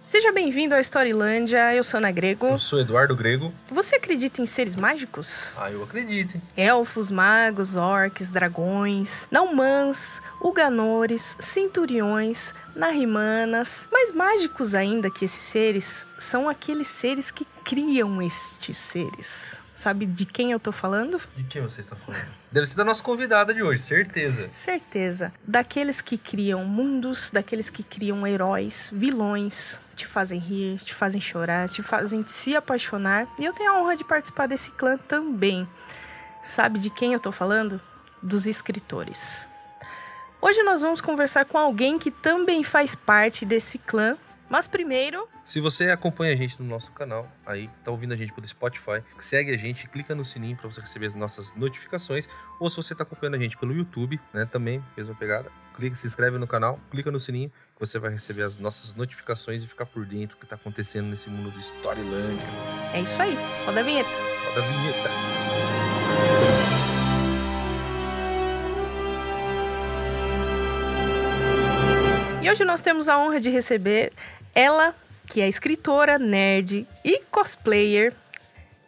Seja bem-vindo ao Storylândia, eu sou Ana Grego. Eu sou Eduardo Grego. Você acredita em seres mágicos? Eu acredito. Elfos, magos, orques, dragões, naumãs, huganores, centuriões, nahrimanas. Mais mágicos ainda que esses seres são aqueles seres que criam estes seres. Sabe de quem eu tô falando? De quem você está falando? Deve ser da nossa convidada de hoje, certeza. Certeza. Daqueles que criam mundos, daqueles que criam heróis, vilões, te fazem rir, te fazem chorar, te fazem se apaixonar. E eu tenho a honra de participar desse clã também. Sabe de quem eu tô falando? Dos escritores. Hoje nós vamos conversar com alguém que também faz parte desse clã. Mas primeiro... Se você acompanha a gente no nosso canal, aí tá ouvindo a gente pelo Spotify, segue a gente, clica no sininho para você receber as nossas notificações. Ou se você tá acompanhando a gente pelo YouTube, né, também, mesma pegada, clica, se inscreve no canal, clica no sininho, que você vai receber as nossas notificações e ficar por dentro do que tá acontecendo nesse mundo do Storylândia. É isso aí, roda a vinheta. Roda a vinheta. E hoje nós temos a honra de receber ela, que é escritora, nerd e cosplayer,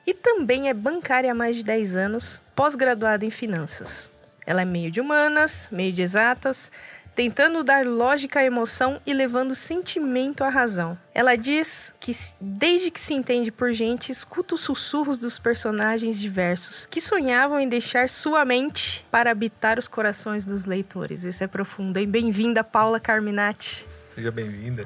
e também é bancária há mais de 10 anos, pós-graduada em finanças. Ela é meio de humanas, meio de exatas, tentando dar lógica à emoção e levando sentimento à razão. Ela diz que, desde que se entende por gente, escuta os sussurros dos personagens diversos, que sonhavam em deixar sua mente para habitar os corações dos leitores. Isso é profundo, hein? Bem-vinda, Paula Carminati. Seja bem-vinda.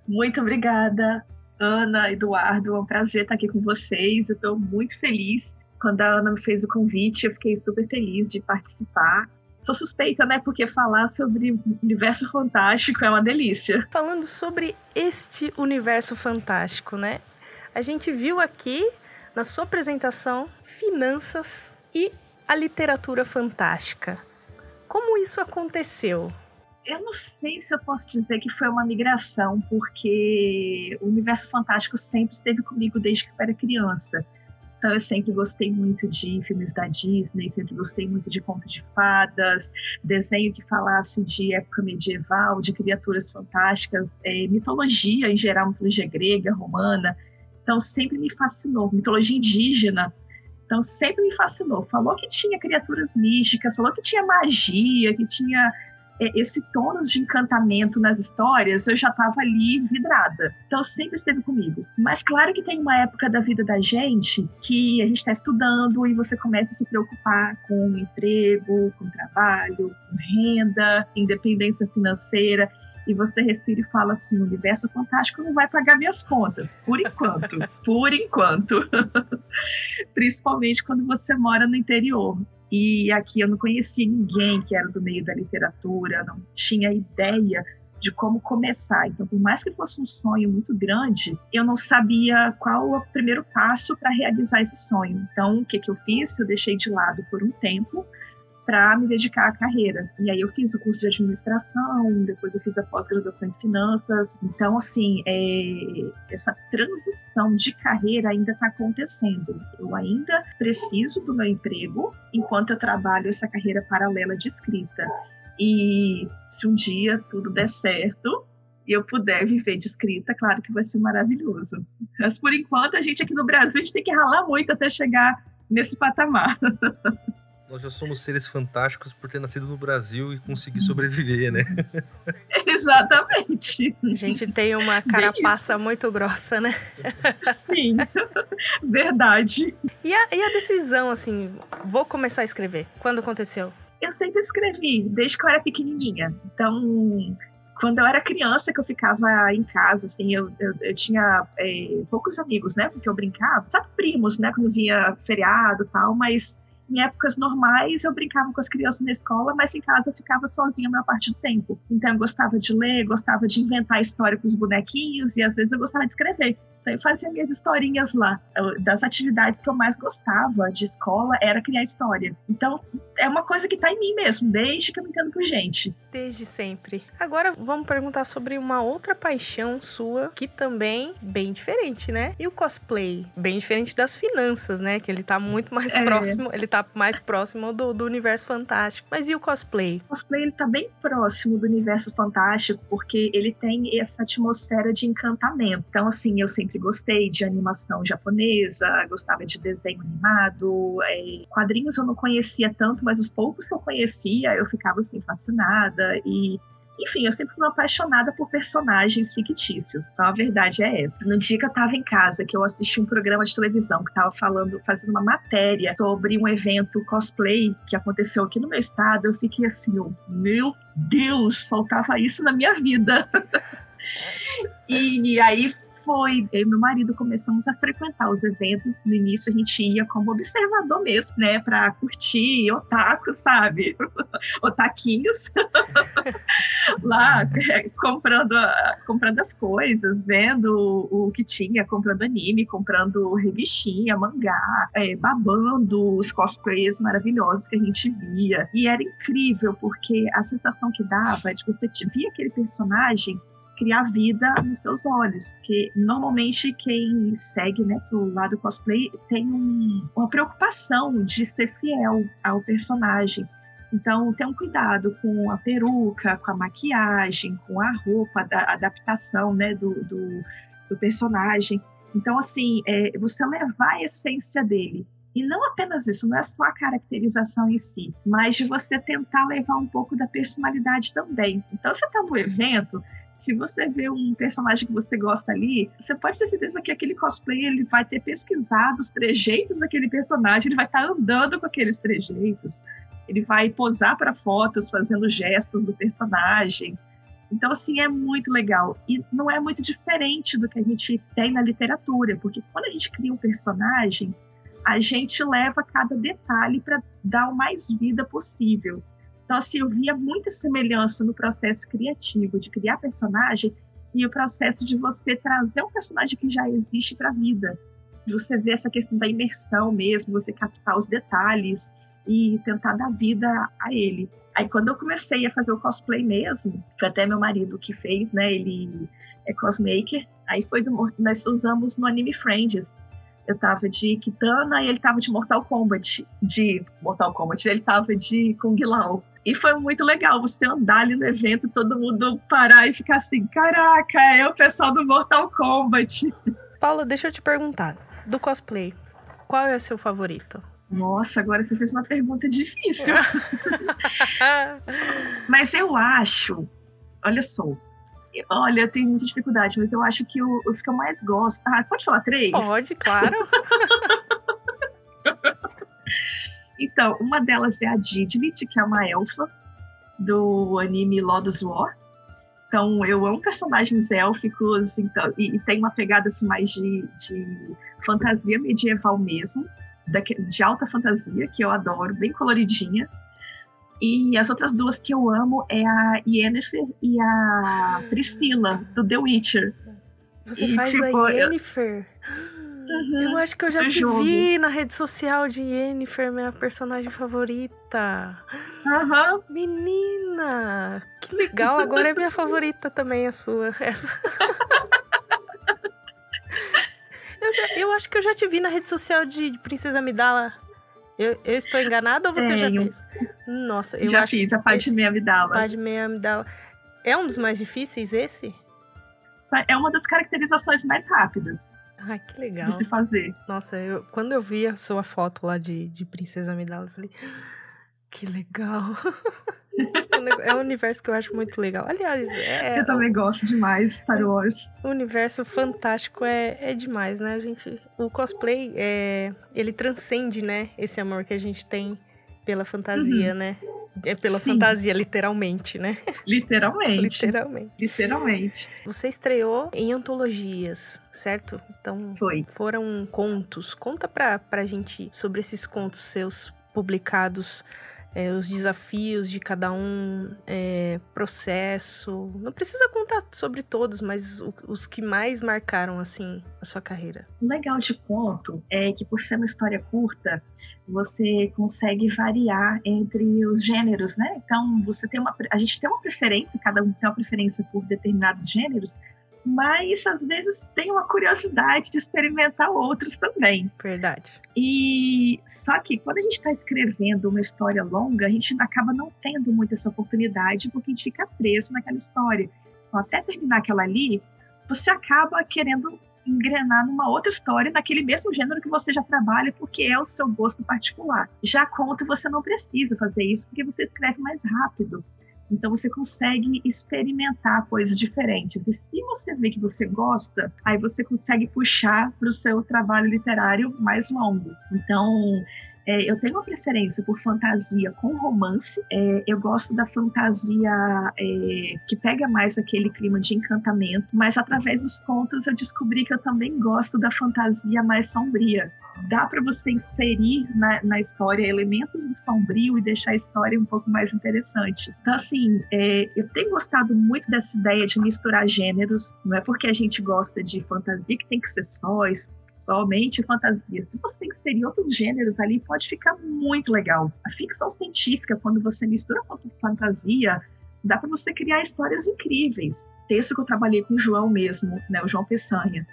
Muito obrigada, Ana, Eduardo. É um prazer estar aqui com vocês. Eu estou muito feliz. Quando a Ana me fez o convite, eu fiquei super feliz de participar. Sou suspeita, né? Porque falar sobre universo fantástico é uma delícia. Falando sobre este universo fantástico, né? A gente viu aqui, na sua apresentação, finanças e a literatura fantástica. Como isso aconteceu? Eu não sei se eu posso dizer que foi uma migração, porque o universo fantástico sempre esteve comigo desde que eu era criança. Então eu sempre gostei muito de filmes da Disney, sempre gostei muito de contos de fadas, desenho que falasse de época medieval, de criaturas fantásticas, mitologia em geral, mitologia grega, romana. Então sempre me fascinou, mitologia indígena. Então sempre me fascinou. Falou que tinha criaturas místicas, falou que tinha magia, que tinha esse tônus de encantamento nas histórias, eu já estava ali vidrada. Então sempre esteve comigo. Mas claro que tem uma época da vida da gente que a gente está estudando e você começa a se preocupar com emprego, com trabalho, com renda, independência financeira, e você respira e fala assim: o universo fantástico não vai pagar minhas contas, por enquanto. Por enquanto. Principalmente quando você mora no interior. E aqui eu não conhecia ninguém que era do meio da literatura, não tinha ideia de como começar. Então, por mais que fosse um sonho muito grande, eu não sabia qual o primeiro passo para realizar esse sonho. Então, o que eu fiz? Eu deixei de lado por um tempo para me dedicar à carreira. E aí eu fiz o curso de administração, depois eu fiz a pós-graduação em finanças. Então, assim, essa transição de carreira ainda está acontecendo. Eu ainda preciso do meu emprego enquanto eu trabalho essa carreira paralela de escrita. E se um dia tudo der certo e eu puder viver de escrita, claro que vai ser maravilhoso. Mas, por enquanto, a gente aqui no Brasil, a gente tem que ralar muito até chegar nesse patamar. Nós já somos seres fantásticos por ter nascido no Brasil e conseguir sobreviver, né? Exatamente. A gente tem uma carapaça muito grossa, né? Sim, verdade. E a decisão, assim, vou começar a escrever, quando aconteceu? Eu sempre escrevi, desde que eu era pequenininha. Então, quando eu era criança, que eu ficava em casa, assim, eu tinha poucos amigos, né? Porque eu brincava, sabe, primos, né? Quando via feriado e tal, mas em épocas normais, eu brincava com as crianças na escola, mas em casa eu ficava sozinha a maior parte do tempo. Então, eu gostava de ler, gostava de inventar história com os bonequinhos e, às vezes, eu gostava de escrever. Então, eu fazia minhas historinhas lá. Das atividades que eu mais gostava de escola era criar história. Então, é uma coisa que tá em mim mesmo, desde que eu me entendo por gente. Desde sempre. Agora, vamos perguntar sobre uma outra paixão sua, que também bem diferente, né? E o cosplay? Bem diferente das finanças, né? Que ele tá muito mais próximo, ele tá mais próximo do universo fantástico. Mas e o cosplay? O cosplay, ele tá bem próximo do universo fantástico, porque ele tem essa atmosfera de encantamento. Então, assim, eu sempre gostei de animação japonesa, gostava de desenho animado, quadrinhos eu não conhecia tanto, mas os poucos que eu conhecia, eu ficava, assim, fascinada e... Enfim, eu sempre fui apaixonada por personagens fictícios. Então, a verdade é essa. No dia que eu tava em casa, que eu assisti um programa de televisão que tava fazendo uma matéria sobre um evento cosplay que aconteceu aqui no meu estado, eu fiquei assim, meu Deus, faltava isso na minha vida. E aí eu e meu marido começamos a frequentar os eventos. No início a gente ia como observador mesmo, né, pra curtir otaku, sabe? Otaquinhos. Lá, comprando as coisas, vendo o que tinha, comprando anime, comprando revistinha, mangá, babando os cosplays maravilhosos que a gente via. E era incrível, porque a sensação que dava é de você via aquele personagem criar vida nos seus olhos, que normalmente quem segue, né, pro lado cosplay tem uma preocupação de ser fiel ao personagem. Então, tem um cuidado com a peruca, com a maquiagem, com a roupa, a adaptação, né, do personagem. Então, assim, você levar a essência dele. E não apenas isso, não é só a caracterização em si, mas de você tentar levar um pouco da personalidade também. Então, você tá no evento, se você vê um personagem que você gosta ali, você pode ter certeza que aquele cosplay ele vai ter pesquisado os trejeitos daquele personagem, ele vai estar andando com aqueles trejeitos, ele vai posar para fotos fazendo gestos do personagem. Então, assim, é muito legal. E não é muito diferente do que a gente tem na literatura, porque quando a gente cria um personagem, a gente leva cada detalhe para dar o mais vida possível. Então, assim, eu via muita semelhança no processo criativo de criar personagem e o processo de você trazer um personagem que já existe para a vida. De você ver essa questão da imersão mesmo, você captar os detalhes e tentar dar vida a ele. Aí, quando eu comecei a fazer o cosplay mesmo, foi até meu marido que fez, né? Ele é cosmaker. Aí nós usamos no Anime Friends. Eu tava de Kitana e ele tava de Mortal Kombat. Ele tava de Kung Lao. E foi muito legal você andar ali no evento, todo mundo parar e ficar assim, caraca, é o pessoal do Mortal Kombat. Paula, deixa eu te perguntar, do cosplay, qual é o seu favorito? Nossa, agora você fez uma pergunta difícil. Mas eu acho, olha só, eu tenho muita dificuldade, mas eu acho que os que eu mais gosto... Ah, pode falar 3? Pode, claro. Então, uma delas é a Diglett, que é uma elfa do anime Lodoss War. Então, eu amo personagens élficos, então, e tem uma pegada assim, mais de fantasia medieval mesmo, de alta fantasia, que eu adoro, bem coloridinha. E as outras duas que eu amo é a Yennefer e a Priscilla, do The Witcher. Você faz a Yennefer? Eu acho que eu já te vi na rede social de Yennefer, minha personagem favorita. Menina, que legal. Agora é minha favorita também, a sua. Essa. Eu acho que eu já te vi na rede social de Princesa Amidala. Eu estou enganada ou você já fez? Nossa, eu já acho... fiz a Padmé Amidala. Padmé Amidala. É um dos mais difíceis, esse? É uma das caracterizações mais rápidas. Ai, que legal. De se fazer. Nossa, quando eu vi a sua foto lá de Princesa Amidala, eu falei, que legal. É um universo que eu acho muito legal. Aliás, eu também gosto demais, Star Wars. O universo fantástico é demais, né? O cosplay, ele transcende, né? Esse amor que a gente tem pela fantasia, né? É pela fantasia, literalmente, né? Literalmente. Você estreou em antologias, certo? Então, foram contos. Conta pra gente sobre esses contos seus publicados os desafios de cada um, processo. Não precisa contar sobre todos, mas os que mais marcaram, assim, a sua carreira. O legal de conto é que, por ser uma história curta, você consegue variar entre os gêneros, né? Então, a gente tem uma preferência, cada um tem uma preferência por determinados gêneros, mas às vezes tem uma curiosidade de experimentar outros também. Verdade. E só que quando a gente está escrevendo uma história longa, a gente acaba não tendo muito essa oportunidade, porque a gente fica preso naquela história. Então, até terminar aquela ali, você acaba querendo engrenar numa outra história, naquele mesmo gênero que você já trabalha, porque é o seu gosto particular. Já conto, você não precisa fazer isso, porque você escreve mais rápido. Então você consegue experimentar coisas diferentes. E se você vê que você gosta, aí você consegue puxar para o seu trabalho literário mais longo. Então, eu tenho uma preferência por fantasia com romance. Eu gosto da fantasia que pega mais aquele clima de encantamento. Mas através dos contos eu descobri que eu também gosto da fantasia mais sombria. Dá para você inserir na história elementos do sombrio e deixar a história um pouco mais interessante. Então, assim, eu tenho gostado muito dessa ideia de misturar gêneros. Não é porque a gente gosta de fantasia que tem que ser somente fantasia. Se você inserir outros gêneros ali, pode ficar muito legal. A ficção científica, quando você mistura com fantasia, dá para você criar histórias incríveis. Texto que eu trabalhei com o João mesmo, né, o João Peçanha.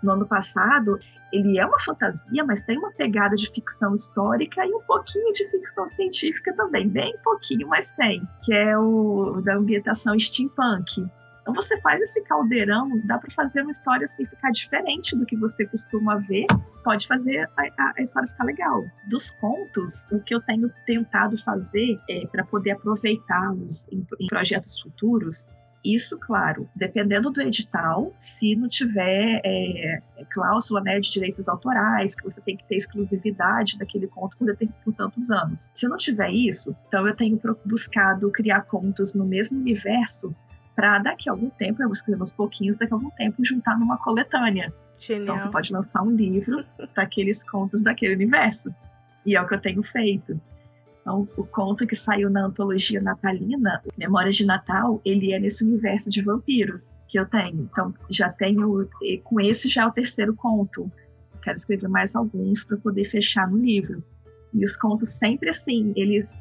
No ano passado, ele é uma fantasia, mas tem uma pegada de ficção histórica e um pouquinho de ficção científica também. Bem pouquinho, mas tem. Que é o da ambientação steampunk. Então você faz esse caldeirão, dá para fazer uma história assim, ficar diferente do que você costuma ver, pode fazer a história ficar legal. Dos contos, o que eu tenho tentado fazer para poder aproveitá-los em projetos futuros, isso, claro, dependendo do edital, se não tiver cláusula, né, de direitos autorais, que você tem que ter exclusividade daquele conto por tantos anos. Se não tiver isso, então eu tenho buscado criar contos no mesmo universo para daqui a algum tempo, eu vou escrever uns pouquinhos, daqui a algum tempo juntar numa coletânea. Genial. Então você pode lançar um livro daqueles contos daquele universo. E é o que eu tenho feito. Então, o conto que saiu na antologia natalina, Memórias de Natal, ele é nesse universo de vampiros que eu tenho. Então, já tenho, com esse já é o terceiro conto. Quero escrever mais alguns para poder fechar no livro. E os contos sempre assim, eles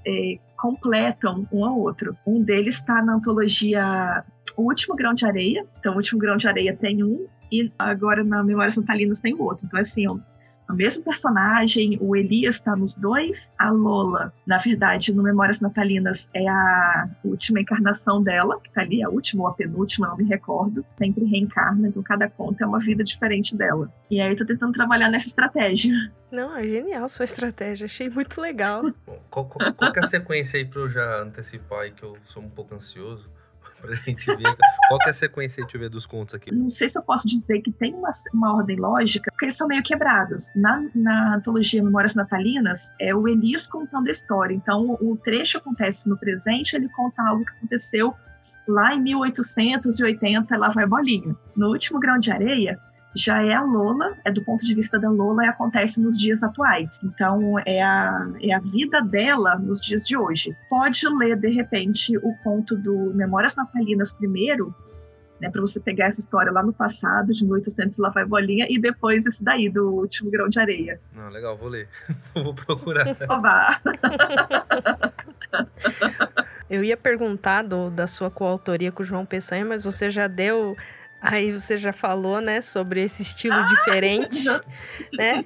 completam um ao outro. Um deles está na antologia O Último Grão de Areia. Então, O Último Grão de Areia tem um, e agora na Memórias Natalinas tem o outro. Então, assim, o mesmo personagem, o Elias está nos dois. A Lola, na verdade, no Memórias Natalinas, é a última encarnação dela, que está ali, a última ou a penúltima, não me recordo. Sempre reencarna, então cada conto é uma vida diferente dela. E aí eu tô tentando trabalhar nessa estratégia. Não, é genial sua estratégia, achei muito legal. Qual que é a sequência aí pra eu já antecipar aí, que eu sou um pouco ansioso? Pra gente ver. Qual que é a sequência aí, deixa eu ver, dos contos aqui? Não sei se eu posso dizer que tem uma ordem lógica, porque eles são meio quebrados. Na antologia Memórias Natalinas, é o Elias contando a história. Então, o trecho acontece no presente, ele conta algo que aconteceu lá em 1880, lá vai bolinha. No Último Grão de Areia, já é a Lola, é do ponto de vista da Lola e acontece nos dias atuais. Então, é a vida dela nos dias de hoje. Pode ler, de repente, o conto do Memórias Natalinas primeiro, né, para você pegar essa história lá no passado, de 1800, lá vai bolinha, e depois esse daí, do Último Grão de Areia. Não, legal, vou ler. Vou procurar. Oba! Eu ia perguntar da sua coautoria com o João Peçanha, mas você já deu... Aí você já falou, né, sobre esse estilo diferente, né?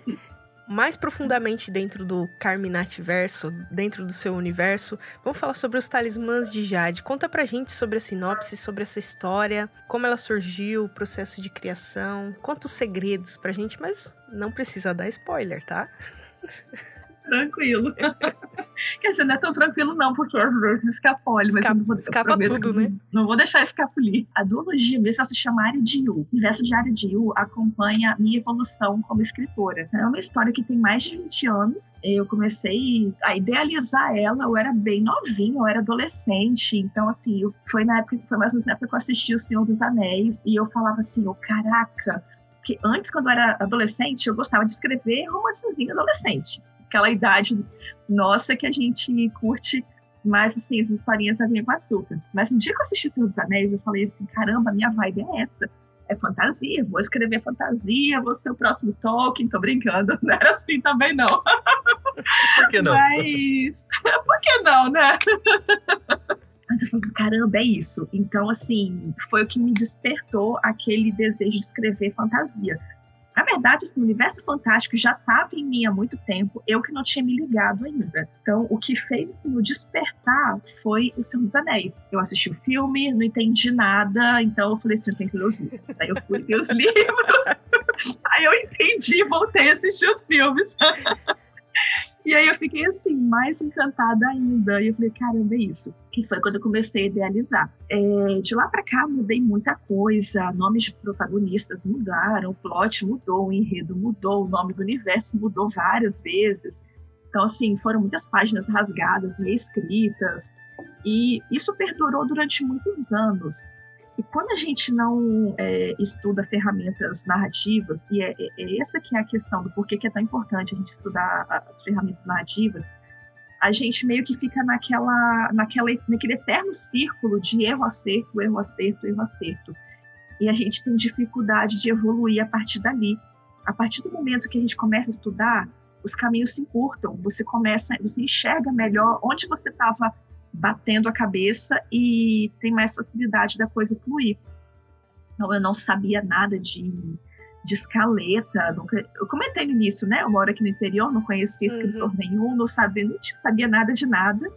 Mais profundamente dentro do Carminativerso, dentro do seu universo, vamos falar sobre os Talismãs de Jade. Conta pra gente sobre a sinopse, sobre essa história, como ela surgiu, o processo de criação. Conta os segredos pra gente, mas não precisa dar spoiler, tá? Tranquilo. Quer dizer, não é tão tranquilo não, porque às vezes escapole. Escapa tudo, né? Não vou deixar escapulir. A duologia mesmo, ela se chama Área de Yu. O universo de Área de Yu acompanha a minha evolução como escritora. É uma história que tem mais de 20 anos. Eu comecei a idealizar ela, eu era bem novinha, eu era adolescente. Então, assim, foi mais ou menos na época que eu assisti O Senhor dos Anéis, e eu falava assim, caraca, porque antes, quando eu era adolescente, eu gostava de escrever romancezinho adolescente. aquela idade nossa que a gente curte mais, assim, as historinhas da Vinha com Açúcar. Mas no dia que eu assisti Senhor dos Anéis, eu falei assim, caramba, minha vibe é essa. É fantasia, vou escrever fantasia, vou ser o próximo Tolkien, tô brincando, não era assim também não. Por que não? Mas, por que não, né? Mas eu falei, caramba, é isso. Então, assim, foi o que me despertou aquele desejo de escrever fantasia. Na verdade, assim, o universo fantástico já estava em mim há muito tempo, eu que não tinha me ligado ainda. Então, o que fez assim, o despertar foi O Senhor dos Anéis. Eu assisti o filme, não entendi nada, então eu falei assim, eu tenho que ler os livros. Aí eu fui ler os livros, aí eu entendi e voltei a assistir os filmes. E aí eu fiquei assim, mais encantada ainda. E eu falei, caramba, é isso. Que foi quando eu comecei a idealizar. De lá pra cá, mudei muita coisa. Nomes de protagonistas mudaram, o plot mudou, o enredo mudou, o nome do universo mudou várias vezes. Então, assim, foram muitas páginas rasgadas, reescritas. E isso perdurou durante muitos anos. E quando a gente não estuda ferramentas narrativas, e é essa que é a questão do porquê que é tão importante a gente estudar as ferramentas narrativas, a gente meio que fica naquele eterno círculo de erro-acerto, erro-acerto, erro-acerto. E a gente tem dificuldade de evoluir a partir dali. A partir do momento que a gente começa a estudar, os caminhos se encurtam, você enxerga melhor onde você estava batendo a cabeça e tem mais facilidade da coisa fluir. Então, eu não sabia nada de escaleta. Eu comentei no início, né? Eu moro aqui no interior, não conhecia escritor nenhum, não sabia nada de nada.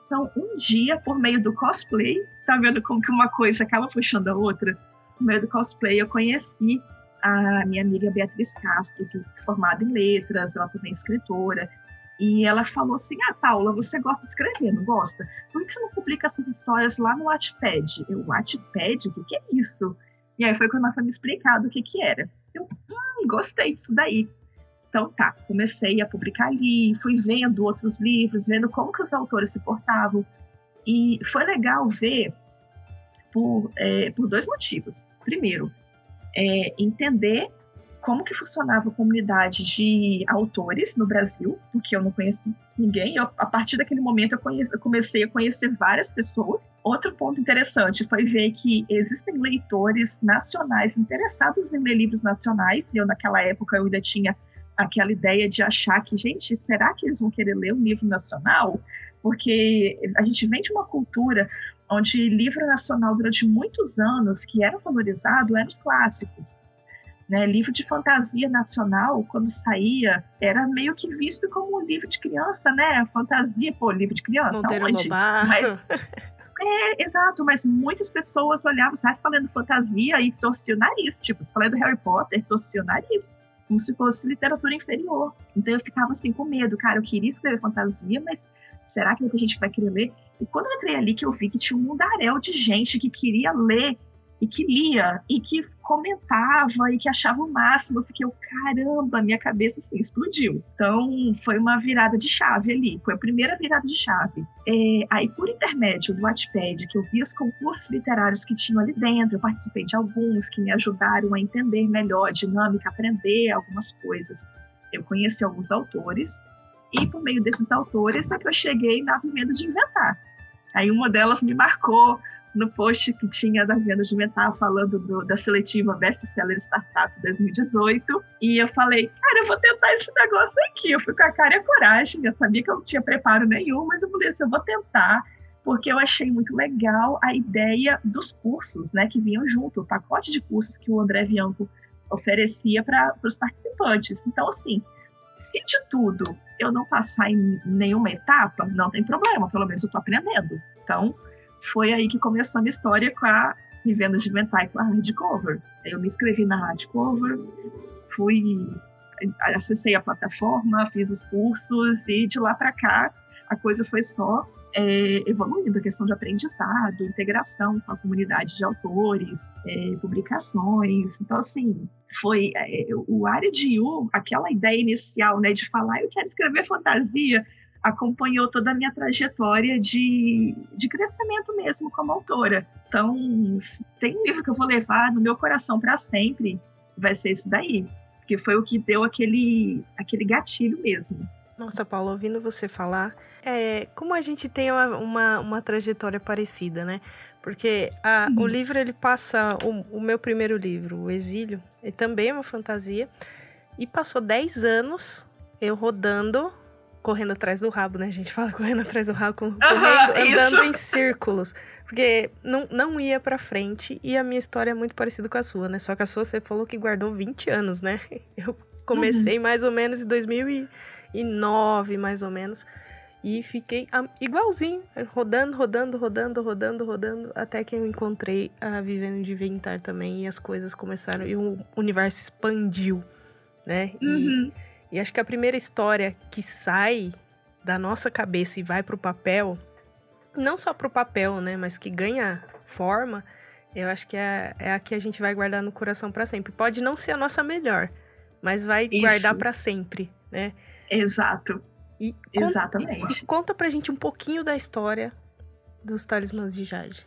Então, um dia, por meio do cosplay, tá vendo como que uma coisa acaba puxando a outra? Por meio do cosplay, eu conheci a minha amiga Beatriz Castro, que é formada em letras, ela também é escritora. E ela falou assim, Paula, você gosta de escrever, não gosta? Por que você não publica suas histórias lá no Wattpad? Eu, Wattpad? O que é isso? E aí foi quando ela foi me explicar do que era. Eu, gostei disso daí. Então tá, comecei a publicar ali, fui vendo outros livros, vendo como que os autores se portavam. E foi legal ver por 2 motivos. Primeiro, entender como que funcionava a comunidade de autores no Brasil, porque eu não conhecia ninguém. A partir daquele momento eu comecei a conhecer várias pessoas. Outro ponto interessante foi ver que existem leitores nacionais interessados em ler livros nacionais, e eu naquela época eu ainda tinha aquela ideia de achar que, gente, será que eles vão querer ler um livro nacional? Porque a gente vem de uma cultura onde livro nacional durante muitos anos que era valorizado eram os clássicos. Né, livro de fantasia nacional, quando saía, era meio que visto como um livro de criança, né? Fantasia, livro de criança, Monteiro onde? Lobato. Exato, mas muitas pessoas olhavam, você está lendo fantasia e torcia o nariz, tipo, você está lendo Harry Potter, torcia o nariz, como se fosse literatura inferior. Então eu ficava assim com medo, cara, eu queria escrever fantasia, mas será que a gente vai querer ler? E quando eu entrei ali que eu vi que tinha um mundaréu de gente que queria ler, e que lia, e que comentava, e que achava o máximo, eu fiquei, caramba, minha cabeça assim, explodiu. Então, foi uma virada de chave ali, foi a primeira virada de chave. Aí, por intermédio do Wattpad, que eu vi os concursos literários que tinham ali dentro, eu participei de alguns que me ajudaram a entender melhor a dinâmica, aprender algumas coisas. Eu conheci alguns autores, e por meio desses autores é que eu cheguei na Vivendo de Inventar. Aí uma delas me marcou no post que tinha da Vivendo de Inventar, falando da seletiva Best Seller Startup 2018, e eu falei, cara, eu vou tentar esse negócio aqui. Eu fui com a cara e a coragem, eu sabia que eu não tinha preparo nenhum, mas eu falei assim, eu vou tentar, porque eu achei muito legal a ideia dos cursos, né, que vinham junto, o pacote de cursos que o André Bianco oferecia para os participantes. Então, assim, se de tudo eu não passar em nenhuma etapa, não tem problema, pelo menos eu estou aprendendo. Então, foi aí que começou a minha história com a Vivendo de Inventar e com a Hardcover. Eu me inscrevi na Hardcover, acessei a plataforma, fiz os cursos, e de lá para cá a coisa foi só evoluindo, a questão de aprendizado, integração com a comunidade de autores, publicações. Então, assim, foi o Área de Yu, aquela ideia inicial, né, de falar, eu quero escrever fantasia, acompanhou toda a minha trajetória de crescimento mesmo como autora. Então, tem um livro que eu vou levar no meu coração para sempre, vai ser esse daí, porque foi o que deu aquele gatilho mesmo. Nossa, Paula, ouvindo você falar, como a gente tem uma trajetória parecida, né? Porque o livro, ele passa... O meu primeiro livro, O Exílio, ele também é uma fantasia. E passou 10 anos eu correndo atrás do rabo, né? A gente fala correndo atrás do rabo, andando em círculos. Porque não ia pra frente. E a minha história é muito parecida com a sua, né? Só que a sua, você falou que guardou 20 anos, né? Eu comecei mais ou menos em 2009, mais ou menos. E fiquei igualzinho, rodando, até que eu encontrei a Vivendo de Inventar também. E as coisas começaram, e o universo expandiu, né? E acho que a primeira história que sai da nossa cabeça e vai pro papel, não só pro papel, né? Mas que ganha forma, eu acho que é a que a gente vai guardar no coração pra sempre. Pode não ser a nossa melhor, mas vai guardar pra sempre, né? Exato. Exatamente. E conta pra gente um pouquinho da história dos Talismãs de Jade.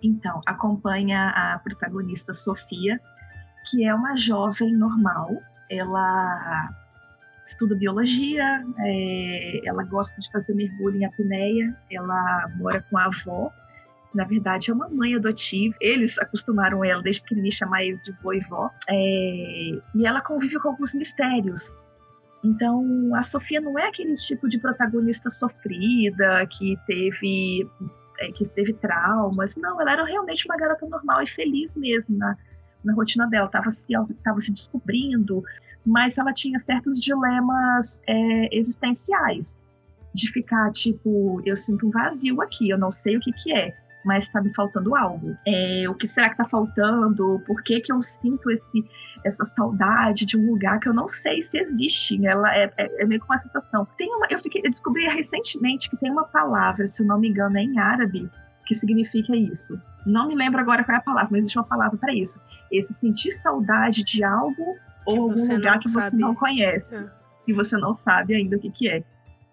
Então, acompanha a protagonista Sofia, que é uma jovem normal. Ela estuda biologia, ela gosta de fazer mergulho em apneia, ela mora com a avó. Na verdade, é uma mãe adotiva. Eles acostumaram ela desde pequenininha chamar eles de vô e vó. E ela convive com alguns mistérios. Então, a Sofia não é aquele tipo de protagonista sofrida, que teve traumas. Não, ela era realmente uma garota normal e feliz mesmo na rotina dela. Estava se descobrindo, mas ela tinha certos dilemas existenciais. De ficar, tipo, eu sinto um vazio aqui, eu não sei o que é, mas está me faltando algo. O que será que está faltando? Por que eu sinto essa saudade de um lugar que eu não sei se existe? Ela é meio com uma sensação. Eu descobri recentemente que tem uma palavra, se eu não me engano, é em árabe, que significa isso. Não me lembro agora qual é a palavra, mas existe uma palavra para isso. Esse sentir saudade de algo ou algum lugar que você não conhece. E você não sabe ainda o que é.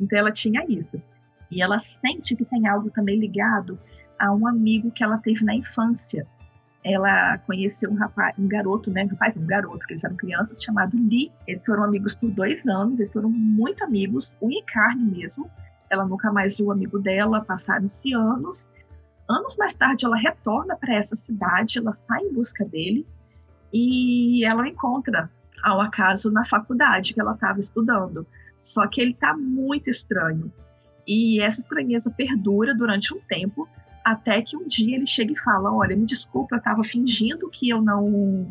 Então ela tinha isso. E ela sente que tem algo também ligado a um amigo que ela teve na infância. Ela conheceu um garoto, que eles eram crianças, chamado Lee. Eles foram amigos por 2 anos, eles foram muito amigos, unha e carne mesmo. Ela nunca mais viu o amigo dela, passaram-se anos. Anos mais tarde, ela retorna para essa cidade, ela sai em busca dele, e ela o encontra, ao acaso, na faculdade que ela estava estudando. Só que ele está muito estranho. E essa estranheza perdura durante um tempo, até que um dia ele chega e fala: olha, me desculpa, eu estava fingindo que eu não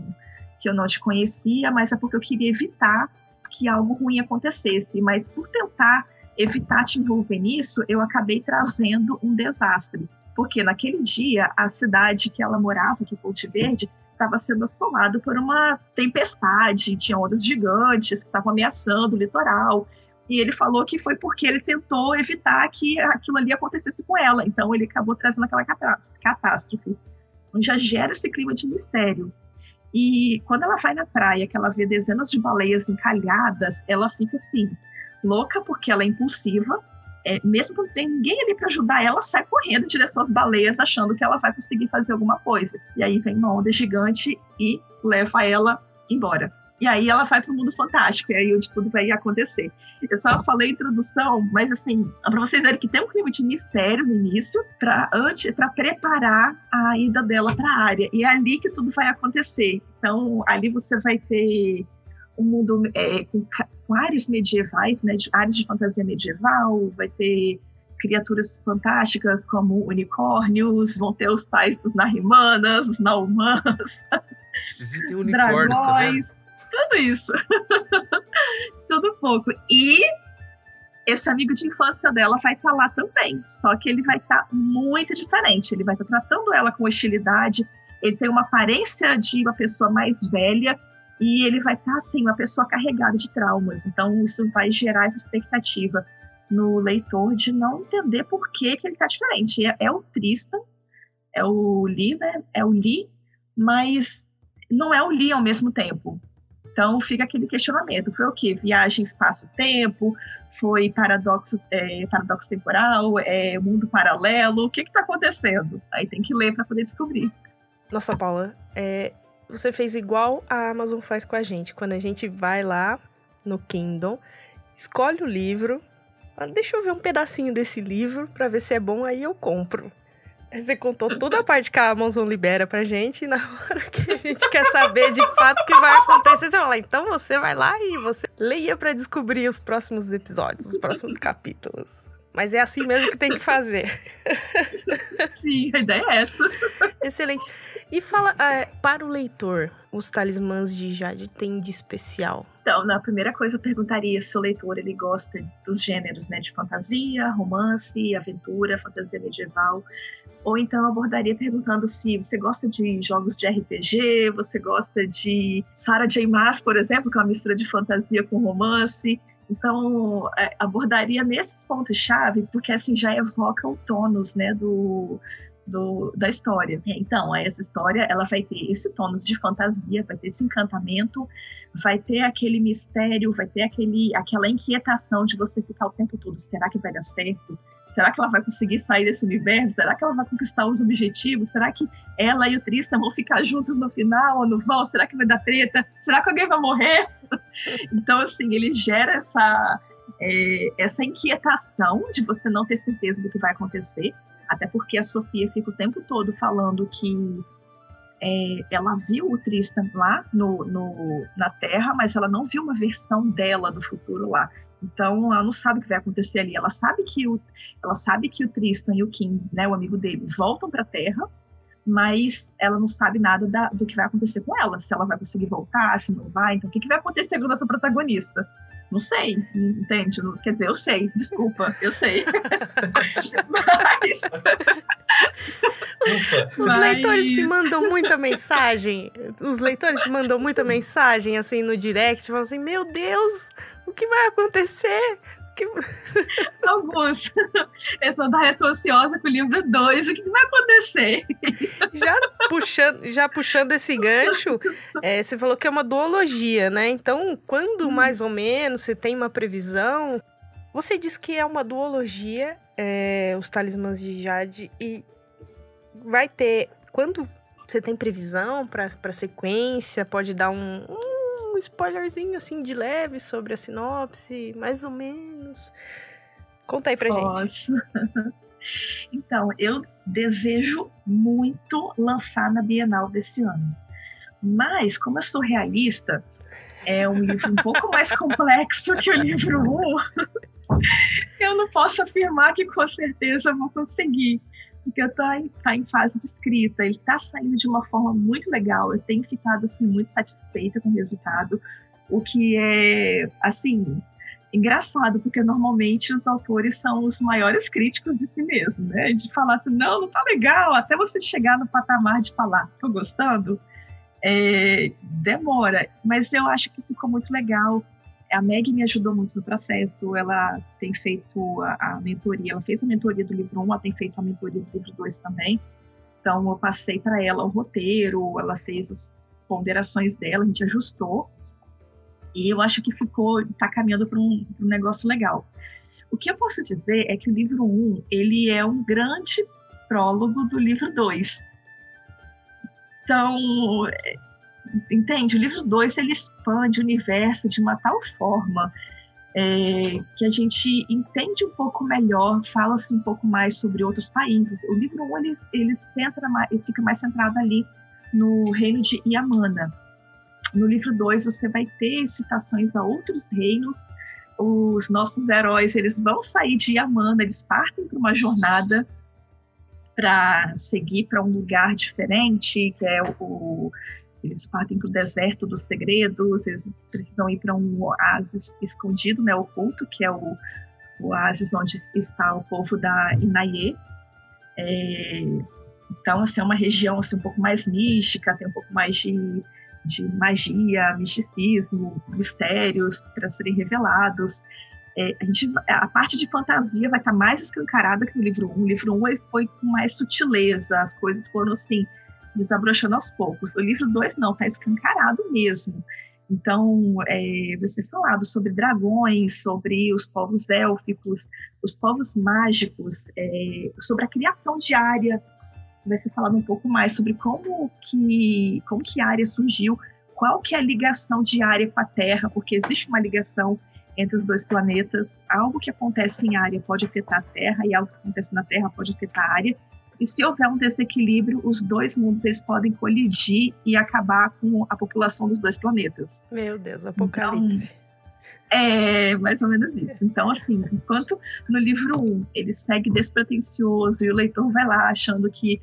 te conhecia, mas é porque eu queria evitar que algo ruim acontecesse. Mas por tentar evitar te envolver nisso, eu acabei trazendo um desastre. Porque naquele dia, a cidade que ela morava, que é Ponte Verde, estava sendo assolada por uma tempestade, tinha ondas gigantes que estavam ameaçando o litoral. E ele falou que foi porque ele tentou evitar que aquilo ali acontecesse com ela. Então ele acabou trazendo aquela catástrofe. Então já gera esse clima de mistério. E quando ela vai na praia, que ela vê dezenas de baleias encalhadas, ela fica assim, louca, porque ela é impulsiva. Mesmo que não tenha ninguém ali para ajudar, ela sai correndo em direção às baleias, achando que ela vai conseguir fazer alguma coisa. E aí vem uma onda gigante e leva ela embora. E aí ela vai pro mundo fantástico, e aí onde tudo vai acontecer. Eu só falei a introdução, mas assim, para vocês verem que tem um clima de mistério no início, para preparar a ida dela para a área. E é ali que tudo vai acontecer. Então, ali você vai ter um mundo com áreas medievais, né, áreas de fantasia medieval, vai ter criaturas fantásticas como unicórnios, vão ter os taifos narimanas, os naumanas, existem unicórnios, dragões, tá vendo? Tudo isso. Tudo pouco. E esse amigo de infância dela vai estar lá também, só que ele vai estar muito diferente. Ele vai estar tratando ela com hostilidade, ele tem uma aparência de uma pessoa mais velha, e ele vai estar, assim, uma pessoa carregada de traumas. Então, isso vai gerar essa expectativa no leitor de não entender por que ele está diferente. É o Tristan, é o Lee, né? É o Lee, mas não é o Lee ao mesmo tempo. Então, fica aquele questionamento. Foi o quê? Viagem espaço-tempo? Foi paradoxo temporal? Mundo paralelo? O que está acontecendo? Aí tem que ler para poder descobrir. Nossa, Paula, você fez igual a Amazon faz com a gente. Quando a gente vai lá no Kindle, escolhe o livro, deixa eu ver um pedacinho desse livro pra ver se é bom, aí eu compro. Aí você contou toda a parte que a Amazon libera pra gente, e na hora que a gente quer saber de fato o que vai acontecer, você fala, então você vai lá e você leia pra descobrir os próximos episódios, os próximos capítulos. Mas é assim mesmo que tem que fazer. Sim, a ideia é essa. Excelente. E fala, para o leitor, os Talismãs de Jade tem de especial? Então, na primeira coisa eu perguntaria se o leitor ele gosta dos gêneros, né, de fantasia, romance, aventura, fantasia medieval. Ou então eu abordaria perguntando se você gosta de jogos de RPG, você gosta de Sarah J. Maas, por exemplo, que é uma mistura de fantasia com romance. Então, abordaria nesses pontos-chave, porque assim já evoca o tônus, né, da história. Então, essa história ela vai ter esse tônus de fantasia, vai ter esse encantamento, vai ter aquele mistério, vai ter aquela inquietação de você ficar o tempo todo, será que vai dar certo? Será que ela vai conseguir sair desse universo? Será que ela vai conquistar os objetivos? Será que ela e o Tristan vão ficar juntos no final ou não vão? Será que vai dar treta? Será que alguém vai morrer? Então, assim, ele gera essa inquietação de você não ter certeza do que vai acontecer, até porque a Sofia fica o tempo todo falando que ela viu o Tristan lá na Terra, mas ela não viu uma versão dela do futuro lá. Então, ela não sabe o que vai acontecer ali. Ela sabe que o Tristan e o Kim, né, o amigo dele, voltam para a Terra, mas ela não sabe nada do que vai acontecer com ela. Se ela vai conseguir voltar, se não vai. Então, o que vai acontecer com a nossa protagonista? Não sei, entende? Quer dizer, eu sei, desculpa, eu sei. Os leitores te mandam muita mensagem. Os leitores te mandam muita mensagem, assim, no direct, falam assim, meu Deus, o que vai acontecer? Alguns. Eu só tô ansiosa com o livro 2, o que vai acontecer? Já puxando esse gancho, você falou que é uma duologia, né? Então, quando mais ou menos você tem uma previsão, você diz que é uma duologia, os Talismãs de Jade, e vai ter, quando você tem previsão para sequência, pode dar um spoilerzinho assim de leve sobre a sinopse, mais ou menos. Conta aí pra gente. Então, eu desejo muito lançar na Bienal desse ano. Mas, como eu sou realista, é um livro um pouco mais complexo que o livro 1. Eu não posso afirmar que com certeza eu vou conseguir. Porque tá em fase de escrita, ele tá saindo de uma forma muito legal, eu tenho ficado assim, muito satisfeita com o resultado, o que é, assim, engraçado, porque normalmente os autores são os maiores críticos de si mesmo, né, de falar assim, não tá legal, até você chegar no patamar de falar, tô gostando, demora, mas eu acho que ficou muito legal. A Meg me ajudou muito no processo, ela tem feito a mentoria, ela fez a mentoria do livro 1, ela tem feito a mentoria do livro 2 também, então eu passei para ela o roteiro, ela fez as ponderações dela, a gente ajustou, e eu acho que tá caminhando para um negócio legal. O que eu posso dizer é que o livro 1, ele é um grande prólogo do livro 2. Então, entende? O livro 2 ele expande o universo de uma tal forma que a gente entende um pouco melhor, fala-se um pouco mais sobre outros países. O livro 1 ele fica mais centrado ali no reino de Yamana. No livro 2 você vai ter citações a outros reinos. Os nossos heróis eles vão sair de Yamana, eles partem para uma jornada para seguir para um lugar diferente, que é eles partem para o deserto dos segredos, eles precisam ir para um oásis escondido, né, oculto, que é o oásis onde está o povo da Inaye. Então, assim, é uma região assim, um pouco mais mística, tem um pouco mais de magia, misticismo, mistérios para serem revelados. A parte de fantasia vai estar mais escancarada que no livro 1. O livro 1 foi com mais sutileza, as coisas foram assim, desabrochando aos poucos. O livro 2 não, está escancarado mesmo. Então, vai ser falado sobre dragões, sobre os povos élficos, os povos mágicos, sobre a criação de Arya. Vai ser falado um pouco mais sobre como que Arya surgiu, qual que é a ligação de Arya com a Terra, porque existe uma ligação entre os dois planetas. Algo que acontece em área pode afetar a Terra e algo que acontece na Terra pode afetar a área. E se houver um desequilíbrio, os dois mundos eles podem colidir e acabar com a população dos dois planetas. Meu Deus, apocalipse. Então, é mais ou menos isso. Então, assim, enquanto no livro 1 ele segue despretensioso e o leitor vai lá achando que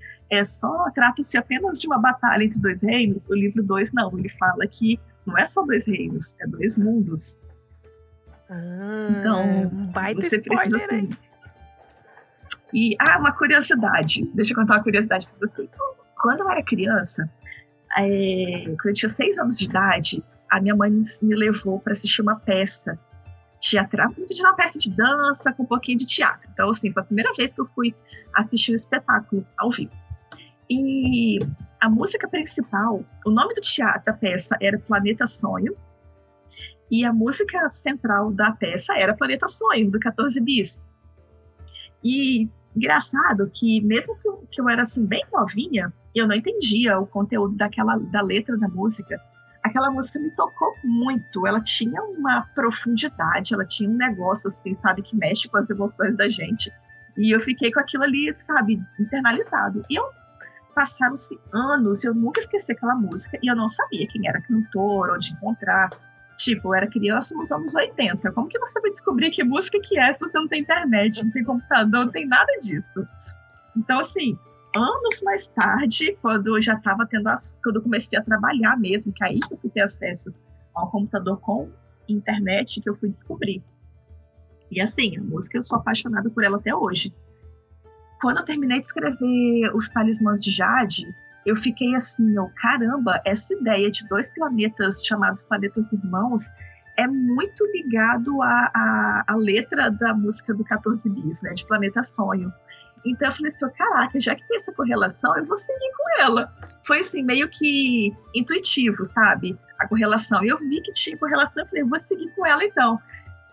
trata-se apenas de uma batalha entre dois reinos, o livro 2 não, ele fala que não é só dois reinos, é dois mundos. Então, baita você precisa spoiler, hein? E, uma curiosidade. Deixa eu contar uma curiosidade pra você. Quando eu era criança, quando eu tinha 6 anos de idade, a minha mãe me levou para assistir uma peça teatral, uma peça de dança com um pouquinho de teatro. Então, assim, foi a primeira vez que eu fui assistir um espetáculo ao vivo. E a música principal, o nome do teatro da peça era Planeta Sonho, e a música central da peça era Planeta Sonho, do 14 Bis. E engraçado que, mesmo que eu era assim, bem novinha, eu não entendia o conteúdo da letra da música. Aquela música me tocou muito, ela tinha uma profundidade, ela tinha um negócio, assim, sabe, que mexe com as emoções da gente. E eu fiquei com aquilo ali, sabe, internalizado. E passaram-se anos, eu nunca esqueci aquela música, e eu não sabia quem era cantor, onde encontrar. Tipo, eu era criança nos anos 80. Como que você vai descobrir que música que é se você não tem internet, não tem computador, não tem nada disso? Então, assim, anos mais tarde, quando eu já estava quando eu comecei a trabalhar mesmo, que aí que eu fui ter acesso ao computador com internet, que eu fui descobrir. E assim, a música eu sou apaixonada por ela até hoje. Quando eu terminei de escrever Os Talismãs de Jade, eu fiquei assim, caramba, essa ideia de 2 planetas chamados planetas irmãos é muito ligado à letra da música do 14 Bis, né, de Planeta Sonho. Então eu falei assim, caraca, já que tem essa correlação, eu vou seguir com ela. Foi assim, meio que intuitivo, sabe, a correlação. E eu vi que tinha correlação, eu falei, eu vou seguir com ela então.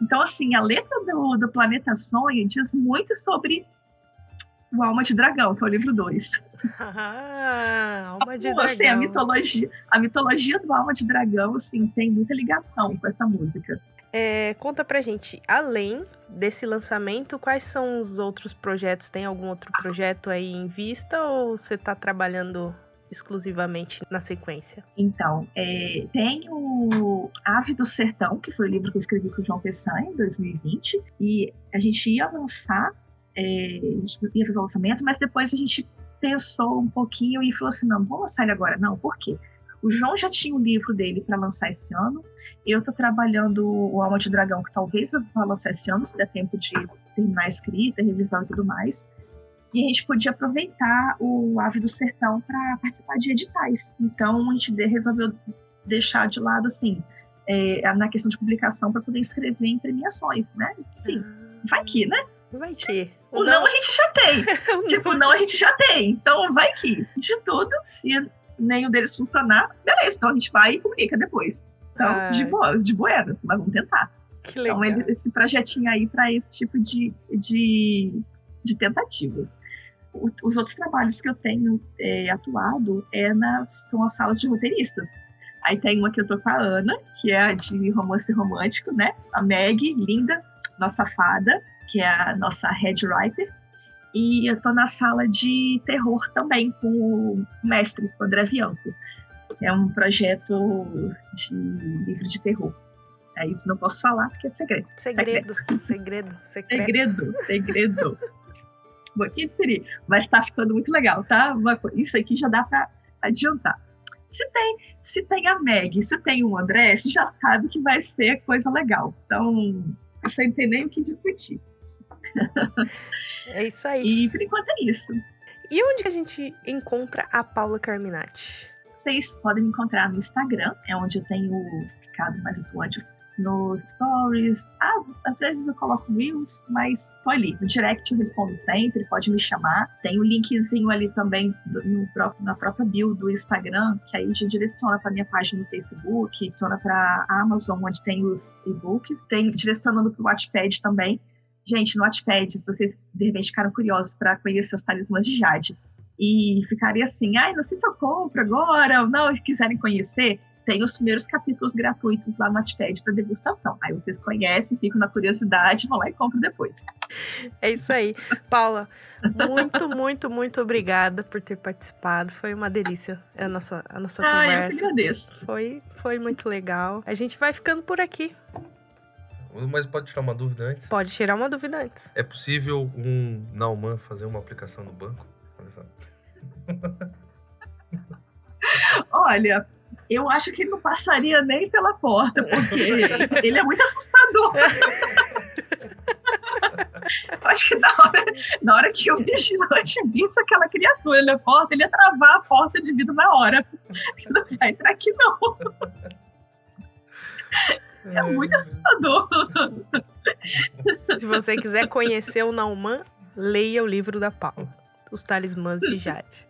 Então, assim, a letra do Planeta Sonho diz muito sobre o Alma de Dragão, que é o livro 2. Alma de Dragão. Assim, a mitologia do Alma de Dragão, assim, tem muita ligação com essa música. Conta pra gente, além desse lançamento, quais são os outros projetos? Tem algum outro projeto aí em vista ou você tá trabalhando exclusivamente na sequência? Então, tem o Ave do Sertão, que foi o livro que eu escrevi com o João Pessanha em 2020, e a gente ia lançar, a gente ia fazer o lançamento, mas depois a gente pensou um pouquinho e falou assim, não vamos lançar ele agora. Não, por quê? O João já tinha o livro dele para lançar esse ano, eu estou trabalhando o Alma de Dragão, que talvez eu vá lançar esse ano, se der tempo de terminar a escrita, revisão e tudo mais. E a gente podia aproveitar o Ave do Sertão para participar de editais. Então a gente resolveu deixar de lado, assim, na questão de publicação, para poder escrever em premiações, né? Sim, vai que, né? Vai que. O não a gente já tem. Tipo, não a gente já tem. Então, vai que. De tudo, se nenhum deles funcionar, beleza. Então, a gente vai e publica depois. Então, de buenas, mas vamos tentar. Que legal. Então, esse projetinho aí para esse tipo de tentativas. Os outros trabalhos que eu tenho atuado são as salas de roteiristas. Aí tem uma que eu tô com a Ana, que é a de romance romântico, né? A Meg, linda, nossa fada, que é a nossa head writer, e eu tô na sala de terror também, com o mestre, o André Bianco. É um projeto de livro de terror. Isso não posso falar, porque é segredo. Segredo. Bom, que seria? Mas tá ficando muito legal, tá? Isso aqui já dá pra adiantar. Se tem a Meg, se tem o André, você já sabe que vai ser coisa legal. Então, você não tem nem o que discutir. É isso aí. E por enquanto é isso. E onde a gente encontra a Paula Carminati? Vocês podem me encontrar no Instagram, é onde eu tenho ficado mais atuante nos stories. Às vezes eu coloco reels, mas tô ali. No direct eu respondo sempre, pode me chamar. Tem o linkzinho ali também na própria bio do Instagram, que aí já direciona para minha página no Facebook, direciona para a Amazon, onde tem os e-books. Tem direcionando para o Wattpad também. Gente, no Wattpad, se vocês de repente ficaram curiosos para conhecer os Talismãs de Jade e ficarem assim, não sei se eu compro agora ou não, e quiserem conhecer, tem os primeiros capítulos gratuitos lá no Wattpad para degustação. Aí vocês conhecem, ficam na curiosidade, vão lá e compram depois. É isso aí. Paula, muito, muito, muito obrigada por ter participado. Foi uma delícia a nossa conversa. Eu que agradeço. Foi muito legal. A gente vai ficando por aqui. Mas pode tirar uma dúvida antes? Pode tirar uma dúvida antes. É possível um Nauman fazer uma aplicação no banco? Olha só. Olha, eu acho que ele não passaria nem pela porta, porque ele é muito assustador. Eu acho que na hora que o vigilante visse aquela criatura na porta, ele ia travar a porta de vidro na hora. Não vai entrar aqui, não. É muito assustador. Se você quiser conhecer o Nauman, leia o livro da Paula, Os Talismãs de Jade.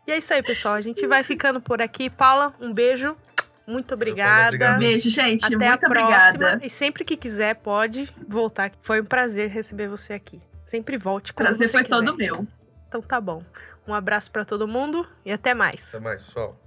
E é isso aí, pessoal. A gente vai ficando por aqui. Paula, um beijo. Muito obrigada. Beijo, gente. Até muito a próxima. Obrigada. E sempre que quiser, pode voltar. Foi um prazer receber você aqui. Sempre volte quando Prazer você foi quiser. todo meu. Então tá bom. Um abraço pra todo mundo e até mais. Até mais, pessoal.